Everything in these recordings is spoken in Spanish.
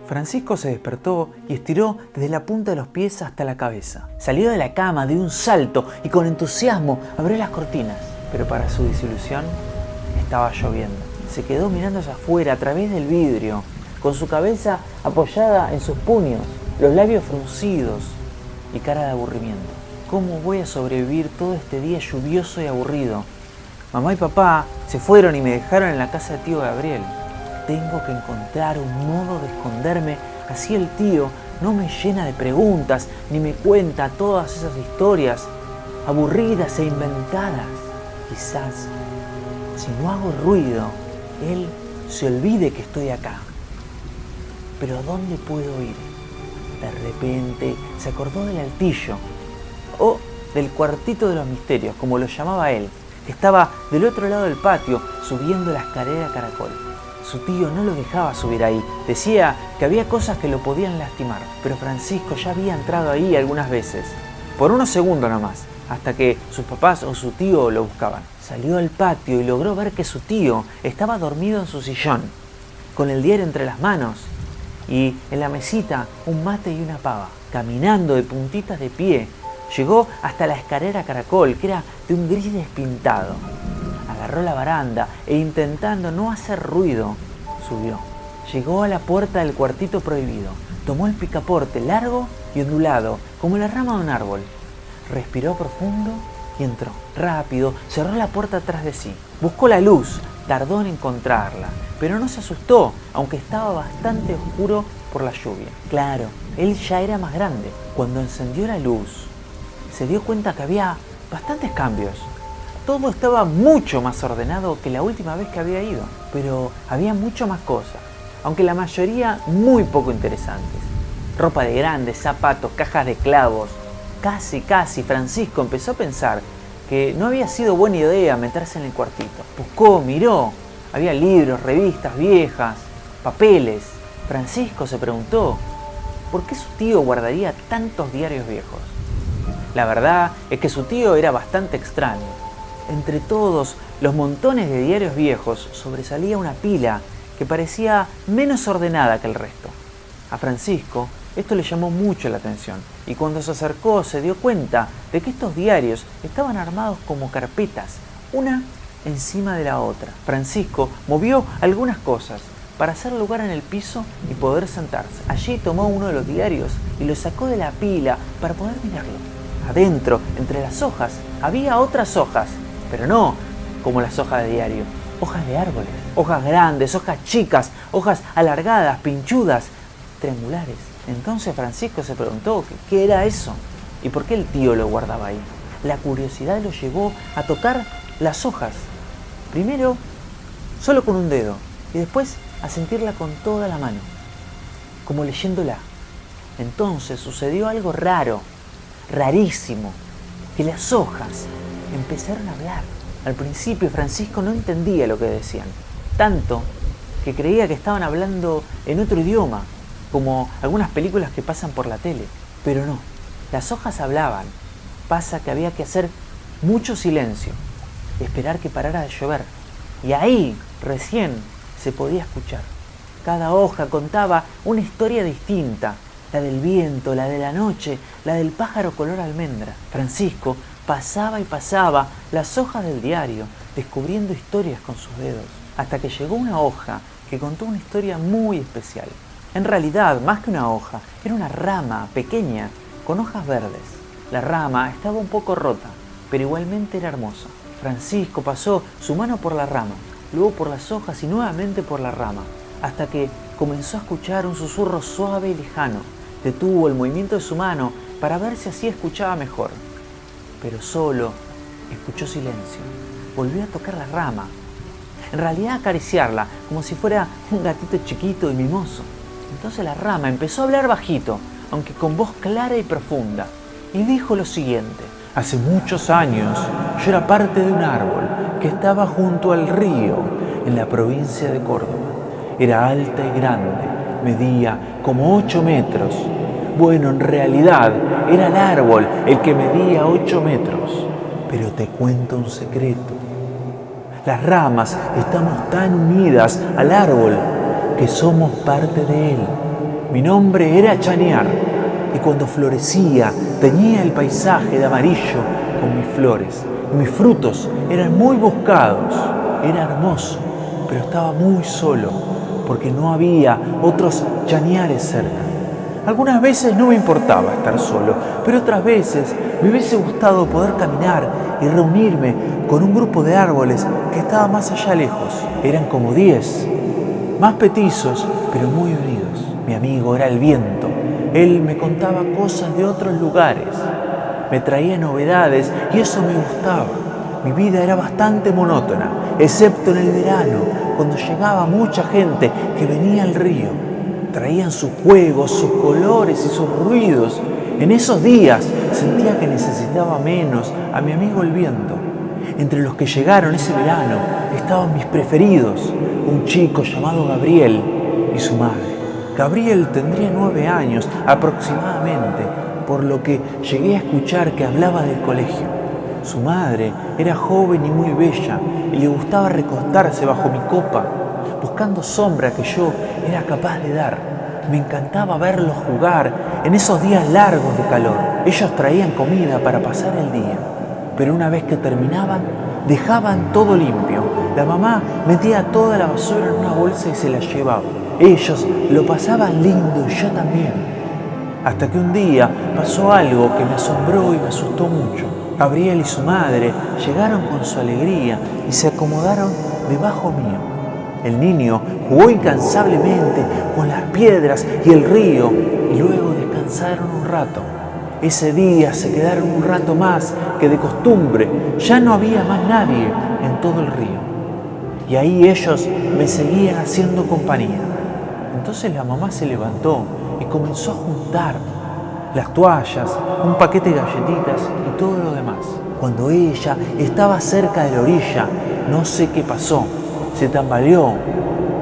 Francisco se despertó y estiró desde la punta de los pies hasta la cabeza. Salió de la cama de un salto y con entusiasmo abrió las cortinas. Pero para su desilusión, estaba lloviendo. Se quedó mirando hacia afuera a través del vidrio, con su cabeza apoyada en sus puños, los labios fruncidos y cara de aburrimiento. ¿Cómo voy a sobrevivir todo este día lluvioso y aburrido? Mamá y papá se fueron y me dejaron en la casa de tío Gabriel. Tengo que encontrar un modo de esconderme, así el tío no me llena de preguntas ni me cuenta todas esas historias aburridas e inventadas. Quizás, si no hago ruido, él se olvide que estoy acá. Pero ¿a dónde puedo ir? De repente se acordó del altillo, o del cuartito de los misterios, como lo llamaba él, que estaba del otro lado del patio, subiendo la escalera caracol. Su tío no lo dejaba subir ahí, decía que había cosas que lo podían lastimar, pero Francisco ya había entrado ahí algunas veces, por unos segundos nomás, hasta que sus papás o su tío lo buscaban. Salió al patio y logró ver que su tío estaba dormido en su sillón, con el diario entre las manos, y en la mesita un mate y una pava. Caminando de puntitas de pie, llegó hasta la escalera caracol, que era de un gris despintado. Agarró la baranda e intentando no hacer ruido, subió. Llegó a la puerta del cuartito prohibido. Tomó el picaporte largo y ondulado, como la rama de un árbol. Respiró profundo y entró. Rápido, cerró la puerta atrás de sí. Buscó la luz, tardó en encontrarla, pero no se asustó, aunque estaba bastante oscuro por la lluvia. Claro, él ya era más grande. Cuando encendió la luz, se dio cuenta que había bastantes cambios. Todo estaba mucho más ordenado que la última vez que había ido, pero había mucho más cosas, aunque la mayoría muy poco interesantes. Ropa de grandes, zapatos, cajas de clavos. Casi Francisco empezó a pensar que no había sido buena idea meterse en el cuartito. Buscó, miró, había libros, revistas viejas, papeles. Francisco se preguntó, ¿por qué su tío guardaría tantos diarios viejos? La verdad es que su tío era bastante extraño. Entre todos los montones de diarios viejos sobresalía una pila que parecía menos ordenada que el resto. A Francisco esto le llamó mucho la atención y cuando se acercó se dio cuenta de que estos diarios estaban armados como carpetas, una encima de la otra. Francisco movió algunas cosas para hacer lugar en el piso y poder sentarse. Allí tomó uno de los diarios y lo sacó de la pila para poder mirarlo. Adentro, entre las hojas, había otras hojas, pero no como las hojas de diario, hojas de árboles, hojas grandes, hojas chicas, hojas alargadas, pinchudas, triangulares. Entonces Francisco se preguntó qué era eso y por qué el tío lo guardaba ahí. La curiosidad lo llevó a tocar las hojas, primero solo con un dedo y después a sentirla con toda la mano, como leyéndola. Entonces sucedió algo raro, rarísimo, que las hojas empezaron a hablar. Al principio Francisco no entendía lo que decían, tanto que creía que estaban hablando en otro idioma, como algunas películas que pasan por la tele. Pero no, las hojas hablaban. Pasa que había que hacer mucho silencio, esperar que parara de llover, y ahí recién se podía escuchar. Cada hoja contaba una historia distinta, la del viento, la de la noche, la del pájaro color almendra. Francisco pasaba y pasaba las hojas del diario, descubriendo historias con sus dedos, hasta que llegó una hoja que contó una historia muy especial. En realidad, más que una hoja, era una rama pequeña con hojas verdes. La rama estaba un poco rota, pero igualmente era hermosa. Francisco pasó su mano por la rama, luego por las hojas y nuevamente por la rama, hasta que comenzó a escuchar un susurro suave y lejano. Detuvo el movimiento de su mano para ver si así escuchaba mejor. Pero solo escuchó silencio. Volvió a tocar la rama, en realidad acariciarla, como si fuera un gatito chiquito y mimoso. Entonces la rama empezó a hablar bajito, aunque con voz clara y profunda, y dijo lo siguiente. Hace muchos años yo era parte de un árbol que estaba junto al río en la provincia de Córdoba. Era alta y grande, medía como 8 metros. Bueno, en realidad era el árbol el que medía 8 metros. Pero te cuento un secreto. Las ramas estamos tan unidas al árbol que somos parte de él. Mi nombre era Chañar, y cuando florecía teñía el paisaje de amarillo con mis flores. Mis frutos eran muy buscados, era hermoso, pero estaba muy solo, porque no había otros Chañares cerca. Algunas veces no me importaba estar solo, pero otras veces me hubiese gustado poder caminar y reunirme con un grupo de árboles que estaba más allá lejos. Eran como 10, más petizos, pero muy unidos. Mi amigo era el viento. Él me contaba cosas de otros lugares, me traía novedades y eso me gustaba. Mi vida era bastante monótona, excepto en el verano, cuando llegaba mucha gente que venía al río. Traían sus juegos, sus colores y sus ruidos. En esos días sentía que necesitaba menos a mi amigo el viento. Entre los que llegaron ese verano estaban mis preferidos, un chico llamado Gabriel y su madre. Gabriel tendría 9 años aproximadamente, por lo que llegué a escuchar que hablaba del colegio. Su madre era joven y muy bella y le gustaba recostarse bajo mi copa, buscando sombra que yo era capaz de dar. Me encantaba verlos jugar en esos días largos de calor. Ellos traían comida para pasar el día, pero una vez que terminaban, dejaban todo limpio. La mamá metía toda la basura en una bolsa y se la llevaba. Ellos lo pasaban lindo y yo también. Hasta que un día pasó algo que me asombró y me asustó mucho. Gabriel y su madre llegaron con su alegría y se acomodaron debajo mío. El niño jugó incansablemente con las piedras y el río y luego descansaron un rato. Ese día se quedaron un rato más que de costumbre. Ya no había más nadie en todo el río. Y ahí ellos me seguían haciendo compañía. Entonces la mamá se levantó y comenzó a juntar las toallas, un paquete de galletitas y todo lo demás. Cuando ella estaba cerca de la orilla, no sé qué pasó, se tambaleó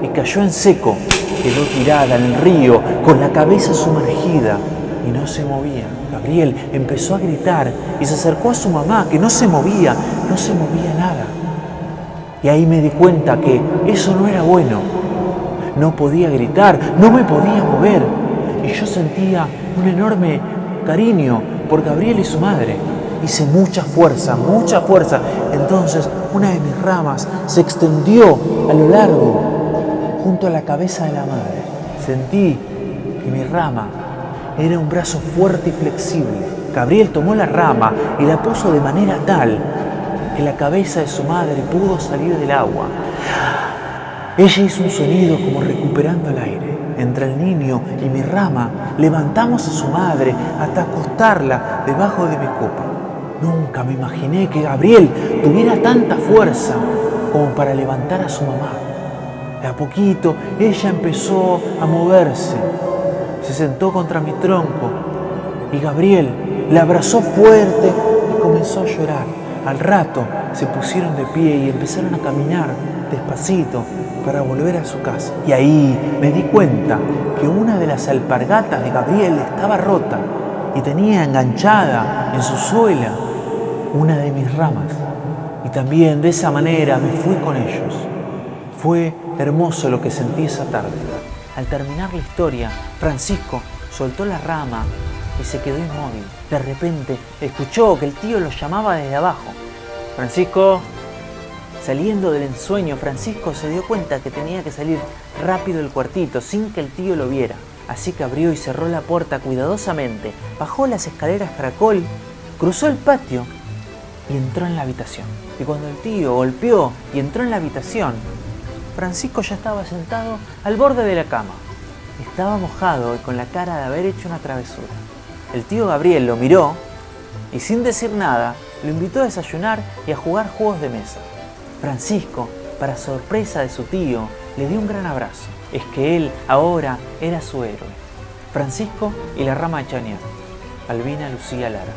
y cayó en seco. Quedó tirada en el río con la cabeza sumergida y no se movía. Gabriel empezó a gritar y se acercó a su mamá, que no se movía nada. Y ahí me di cuenta que eso no era bueno. No podía gritar, no me podía mover. Y yo sentía un enorme cariño por Gabriel y su madre. Hice mucha fuerza. Entonces una de mis ramas se extendió a lo largo, junto a la cabeza de la madre. Sentí que mi rama era un brazo fuerte y flexible. Gabriel tomó la rama y la puso de manera tal que la cabeza de su madre pudo salir del agua. Ella hizo un sonido como recuperando el aire. Entre el niño y mi rama levantamos a su madre hasta acostarla debajo de mi copa. Nunca me imaginé que Gabriel tuviera tanta fuerza como para levantar a su mamá. De a poquito ella empezó a moverse. Se sentó contra mi tronco y Gabriel la abrazó fuerte y comenzó a llorar. Al rato se pusieron de pie y empezaron a caminar despacito para volver a su casa. Y ahí me di cuenta que una de las alpargatas de Gabriel estaba rota y tenía enganchada en su suela una de mis ramas. Y también de esa manera me fui con ellos. Fue hermoso lo que sentí esa tarde. Al terminar la historia, Francisco soltó la rama y se quedó inmóvil. De repente escuchó que el tío lo llamaba desde abajo. Francisco. Saliendo del ensueño, Francisco se dio cuenta que tenía que salir rápido del cuartito sin que el tío lo viera. Así que abrió y cerró la puerta cuidadosamente, bajó las escaleras caracol, cruzó el patio y entró en la habitación. Y cuando el tío golpeó y entró en la habitación, Francisco ya estaba sentado al borde de la cama. Estaba mojado y con la cara de haber hecho una travesura. El tío Gabriel lo miró y sin decir nada, lo invitó a desayunar y a jugar juegos de mesa. Francisco, para sorpresa de su tío, le dio un gran abrazo. Es que él ahora era su héroe. Francisco y la rama de Chañar. Albina Lucía Lara.